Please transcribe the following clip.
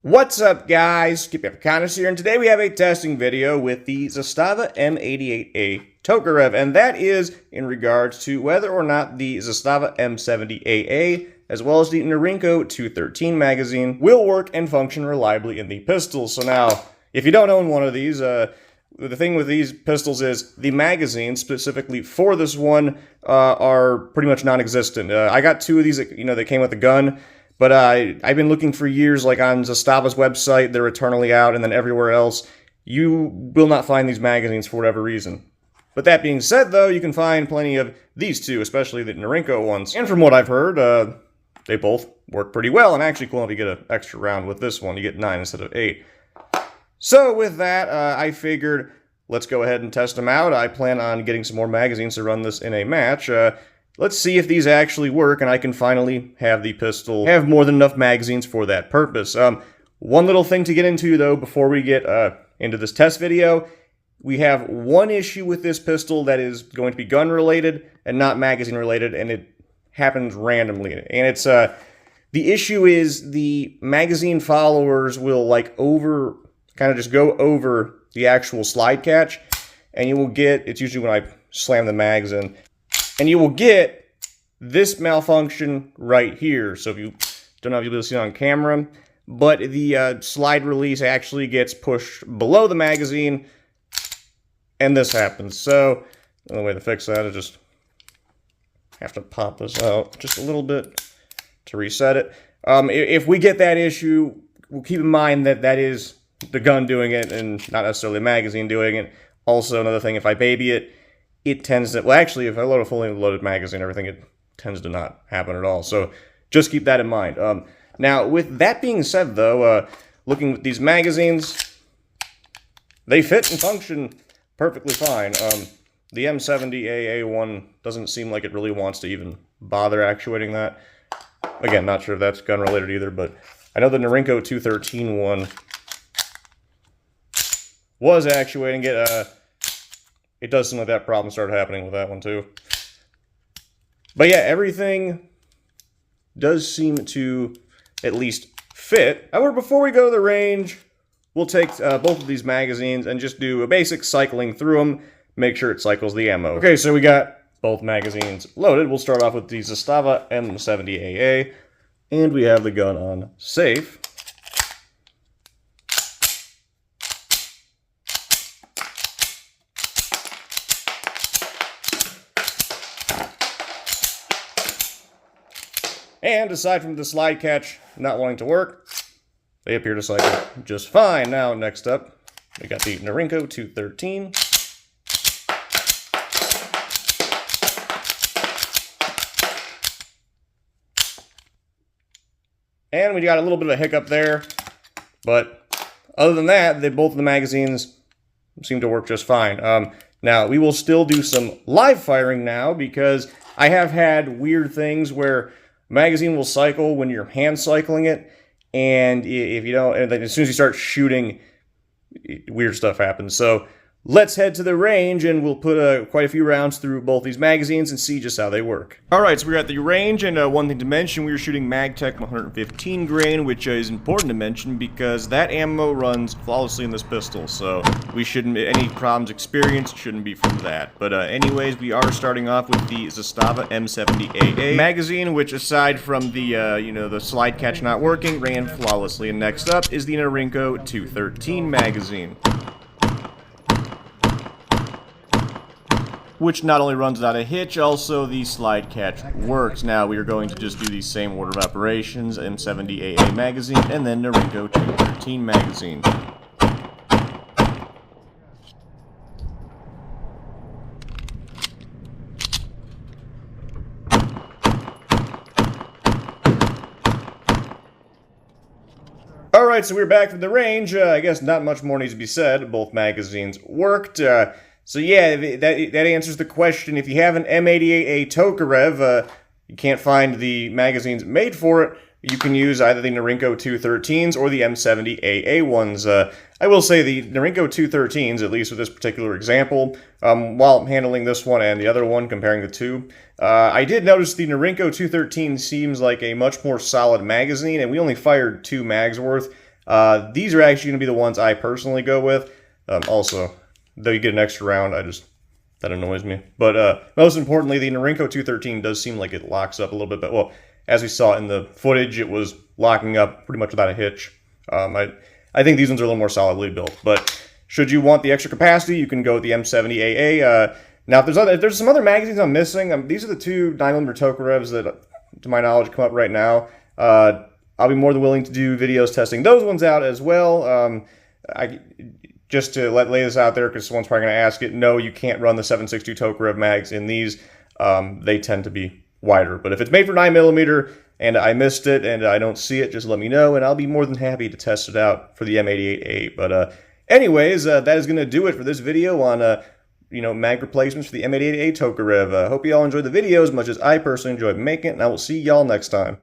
What's up, guys? Skip Epicanus here, and today we have a testing video with the Zastava M88A Tokarev, and that is in regards to whether or not the Zastava M70AA, as well as the Norinco 213 magazine, will work and function reliably in the pistols. So now, if you don't own one of these, the thing with these pistols is the magazines, specifically for this one, are pretty much non-existent. I got two of these that came with a gun. But I've been looking for years, like on Zastava's website, they're eternally out, and then everywhere else, you will not find these magazines for whatever reason. But that being said, though, you can find plenty of these two, especially the Norinco ones. And from what I've heard, they both work pretty well, and actually cool if you get an extra round with this one. You get 9 instead of 8. So with that, I figured, let's go ahead and test them out. I plan on getting some more magazines to run this in a match. Let's see if these actually work, and I can finally have the pistol have more than enough magazines for that purpose. One little thing to get into, though, before we get into this test video, we have one issue with this pistol that is going to be gun-related and not magazine-related, and it happens randomly. And it's the issue is the magazine followers will kind of just go over the actual slide catch, and you will get, it's usually when I slam the mags in, and you will get this malfunction right here. So if you don't know if you'll be able to see it on camera, but the slide release actually gets pushed below the magazine, and this happens. So the only way to fix that is just have to pop this out just a little bit to reset it. If we get that issue, we'll keep in mind that that is the gun doing it and not necessarily the magazine doing it. Also, another thing, if I baby it, it tends to, well, actually, if I load a fully loaded magazine and everything, it tends to not happen at all. So just keep that in mind. Now, with that being said, though, looking at these magazines, they fit and function perfectly fine. The M70AA one doesn't seem like it really wants to even bother actuating that. Again, not sure if that's gun-related either, but I know the Norinco 213 one was actuating it. It does seem like that problem started happening with that one, too. But yeah, everything does seem to at least fit. However, before we go to the range, we'll take both of these magazines and just do a basic cycling through them, make sure it cycles the ammo. Okay, so we got both magazines loaded. We'll start off with the Zastava M70AA, and we have the gun on safe. And aside from the slide catch not wanting to work, they appear to cycle just fine. Now, next up, we got the Norinco 213. And we got a little bit of a hiccup there, but other than that, both of the magazines seem to work just fine. Now, we will still do some live firing now, because I have had weird things where magazine will cycle when you're hand cycling it, and if you don't, and then as soon as you start shooting, weird stuff happens. So let's head to the range, and we'll put quite a few rounds through both these magazines and see just how they work. Alright, so we're at the range, and one thing to mention, we were shooting MagTech 115 grain, which is important to mention because that ammo runs flawlessly in this pistol, so we shouldn't, any problems experienced shouldn't be from that. But anyways, we are starting off with the Zastava M70AA magazine, which aside from the, the slide catch not working, ran flawlessly. And next up is the Norinco 213 magazine, which not only runs without a hitch, also the slide catch works. Now we are going to just do the same order of operations, M70AA magazine, and then Norinco 213 magazine. Alright, so we're back from the range. I guess not much more needs to be said. Both magazines worked. So yeah, that answers the question. If you have an M88A Tokarev, you can't find the magazines made for it, you can use either the Norinco 213s or the M70AA ones. I will say the Norinco 213s, at least with this particular example, while handling this one and the other one, comparing the two, I did notice the Norinco 213 seems like a much more solid magazine, and we only fired 2 mags worth. These are actually going to be the ones I personally go with. Also, though you get an extra round, that annoys me. But most importantly, the Norinco 213 does seem like it locks up a little bit. But, well, as we saw in the footage, it was locking up pretty much without a hitch. I think these ones are a little more solidly built. But should you want the extra capacity, you can go with the M70AA. Now, if there's some other magazines I'm missing, these are the two 9mm Tokarevs that, to my knowledge, come up right now. I'll be more than willing to do videos testing those ones out as well. Just to lay this out there, because someone's probably going to ask it, no, you can't run the 7.62 Tokarev mags in these. They tend to be wider. But if it's made for 9mm and I missed it and I don't see it, just let me know, and I'll be more than happy to test it out for the M88A. But anyways, that is going to do it for this video on mag replacements for the M88A Tokarev. Hope you all enjoyed the video as much as I personally enjoyed making it, and I will see y'all next time.